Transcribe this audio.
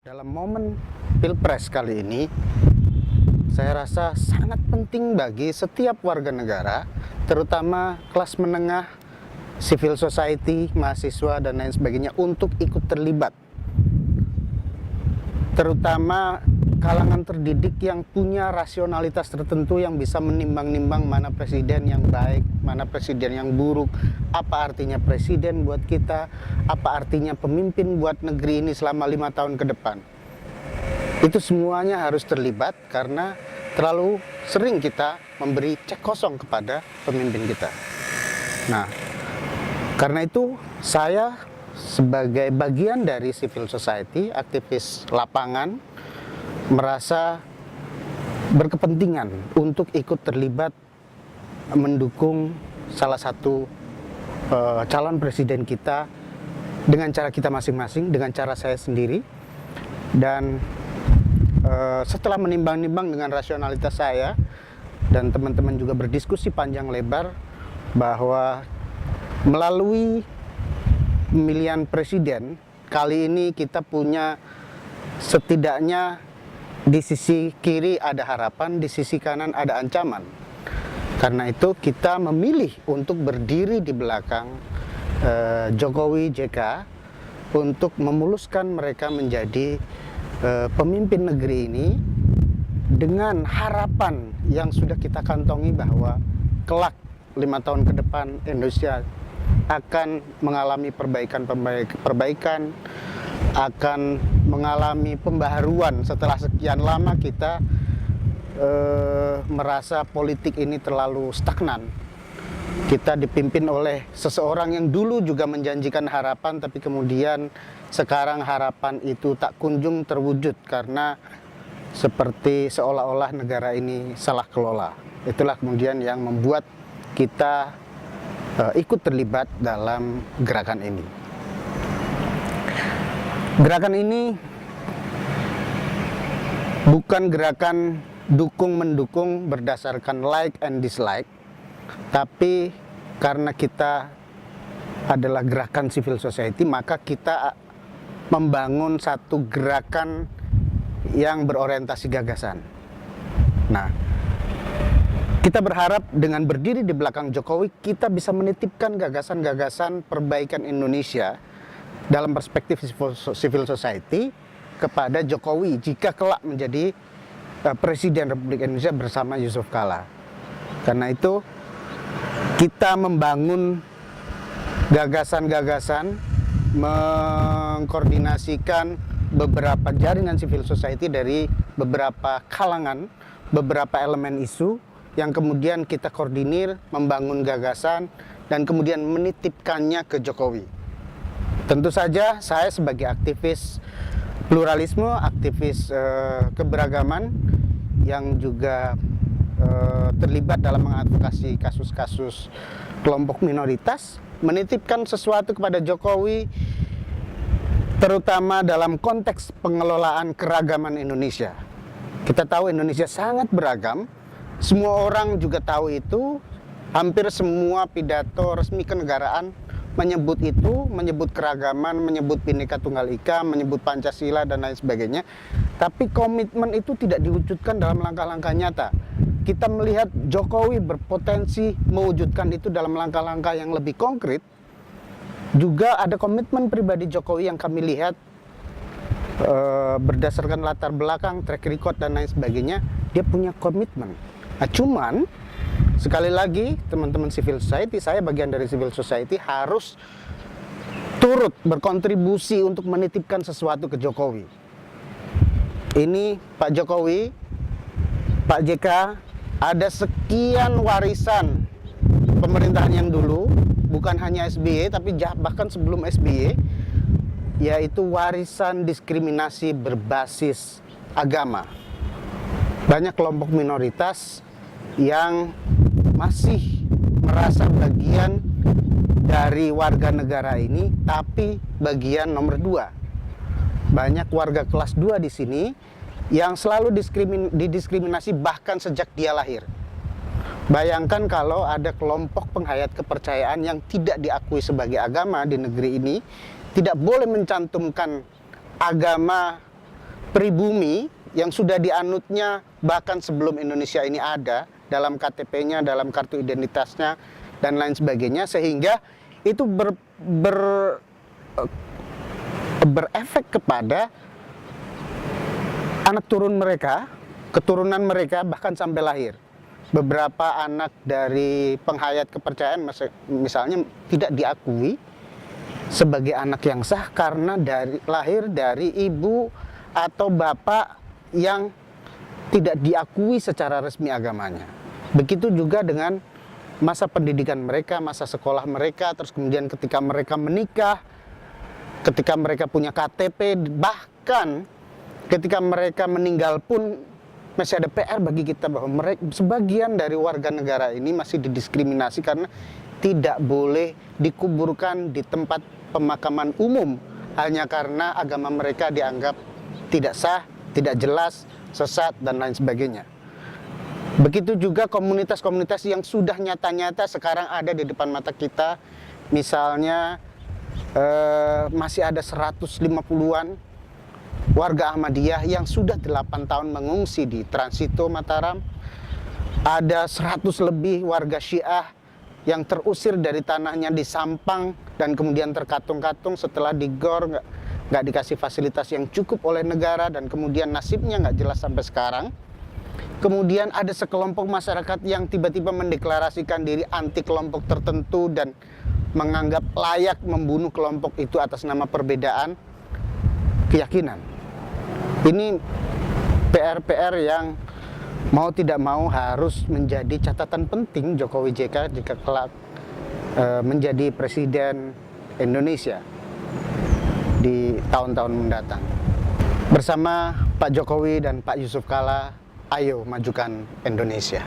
Dalam momen Pilpres kali ini, saya rasa sangat penting bagi setiap warga negara, terutama kelas menengah, civil society, mahasiswa, dan lain sebagainya, untuk ikut terlibat. Terutama kalangan terdidik yang punya rasionalitas tertentu yang bisa menimbang-nimbang mana presiden yang baik, mana presiden yang buruk, apa artinya presiden buat kita, apa artinya pemimpin buat negeri ini selama 5 tahun ke depan. Itu semuanya harus terlibat karena terlalu sering kita memberi cek kosong kepada pemimpin kita. Nah, karena itu saya sebagai bagian dari civil society, aktivis lapangan, merasa berkepentingan untuk ikut terlibat mendukung salah satu calon presiden kita dengan cara kita masing-masing, dengan cara saya sendiri. Dan setelah menimbang-nimbang dengan rasionalitas saya dan teman-teman juga berdiskusi panjang lebar bahwa melalui pemilihan presiden kali ini kita punya setidaknya di sisi kiri ada harapan, di sisi kanan ada ancaman. Karena itu kita memilih untuk berdiri di belakang Jokowi JK untuk memuluskan mereka menjadi pemimpin negeri ini dengan harapan yang sudah kita kantongi bahwa kelak 5 tahun ke depan Indonesia akan mengalami perbaikan, akan mengalami pembaharuan setelah sekian lama kita merasa politik ini terlalu stagnan. Kita dipimpin oleh seseorang yang dulu juga menjanjikan harapan, tapi kemudian sekarang harapan itu tak kunjung terwujud karena seperti seolah-olah negara ini salah kelola. Itulah kemudian yang membuat kita ikut terlibat dalam gerakan ini. Gerakan ini bukan gerakan dukung-mendukung berdasarkan like and dislike, tapi karena kita adalah gerakan civil society, maka kita membangun satu gerakan yang berorientasi gagasan. Nah, kita berharap dengan berdiri di belakang Jokowi, kita bisa menitipkan gagasan-gagasan perbaikan Indonesia dalam perspektif civil society kepada Jokowi jika kelak menjadi Presiden Republik Indonesia bersama Yusuf Kala. Karena itu kita membangun gagasan-gagasan, mengkoordinasikan beberapa jaringan civil society dari beberapa kalangan, beberapa elemen isu yang kemudian kita koordinir, membangun gagasan, dan kemudian menitipkannya ke Jokowi. Tentu saja saya sebagai aktivis pluralisme, aktivis keberagaman yang juga terlibat dalam mengadvokasi kasus-kasus kelompok minoritas, menitipkan sesuatu kepada Jokowi, terutama dalam konteks pengelolaan keragaman Indonesia. Kita tahu Indonesia sangat beragam, semua orang juga tahu itu, hampir semua pidato resmi kenegaraan menyebut itu, menyebut keragaman, menyebut Bhinneka Tunggal Ika, menyebut Pancasila dan lain sebagainya. Tapi komitmen itu tidak diwujudkan dalam langkah-langkah nyata. Kita melihat Jokowi berpotensi mewujudkan itu dalam langkah-langkah yang lebih konkret. Juga ada komitmen pribadi Jokowi yang kami lihat berdasarkan latar belakang, track record dan lain sebagainya, dia punya komitmen. Nah, cuman sekali lagi teman-teman civil society, saya bagian dari civil society, harus turut berkontribusi untuk menitipkan sesuatu ke Jokowi. Ini Pak Jokowi, Pak JK, ada sekian warisan pemerintahan yang dulu, bukan hanya SBY tapi bahkan sebelum SBY, yaitu warisan diskriminasi berbasis agama. Banyak kelompok minoritas yang masih merasa bagian dari warga negara ini, tapi bagian nomor 2. Banyak warga kelas 2 di sini yang selalu didiskriminasi bahkan sejak dia lahir. Bayangkan kalau ada kelompok penghayat kepercayaan yang tidak diakui sebagai agama di negeri ini, tidak boleh mencantumkan agama pribumi yang sudah dianutnya bahkan sebelum Indonesia ini ada, dalam KTP-nya, dalam kartu identitasnya, dan lain sebagainya, sehingga itu berefek kepada anak turun mereka, keturunan mereka, bahkan sampai lahir. Beberapa anak dari penghayat kepercayaan misalnya tidak diakui sebagai anak yang sah karena lahir dari ibu atau bapak yang tidak diakui secara resmi agamanya. Begitu juga dengan masa pendidikan mereka, masa sekolah mereka, terus kemudian ketika mereka menikah, ketika mereka punya KTP, bahkan ketika mereka meninggal pun masih ada PR bagi kita bahwa sebagian dari warga negara ini masih didiskriminasi karena tidak boleh dikuburkan di tempat pemakaman umum hanya karena agama mereka dianggap tidak sah, tidak jelas, sesat, dan lain sebagainya. Begitu juga komunitas-komunitas yang sudah nyata-nyata sekarang ada di depan mata kita. Misalnya masih ada 150-an warga Ahmadiyah yang sudah 8 tahun mengungsi di Transito Mataram. Ada 100 lebih warga Syiah yang terusir dari tanahnya di Sampang dan kemudian terkatung-katung setelah digor, nggak dikasih fasilitas yang cukup oleh negara, dan kemudian nasibnya nggak jelas sampai sekarang. Kemudian ada sekelompok masyarakat yang tiba-tiba mendeklarasikan diri anti kelompok tertentu dan menganggap layak membunuh kelompok itu atas nama perbedaan keyakinan. Ini PR-PR yang mau tidak mau harus menjadi catatan penting Jokowi JK jika kelak menjadi presiden Indonesia di tahun-tahun mendatang. Bersama Pak Jokowi dan Pak Yusuf Kalla, ayo majukan Indonesia.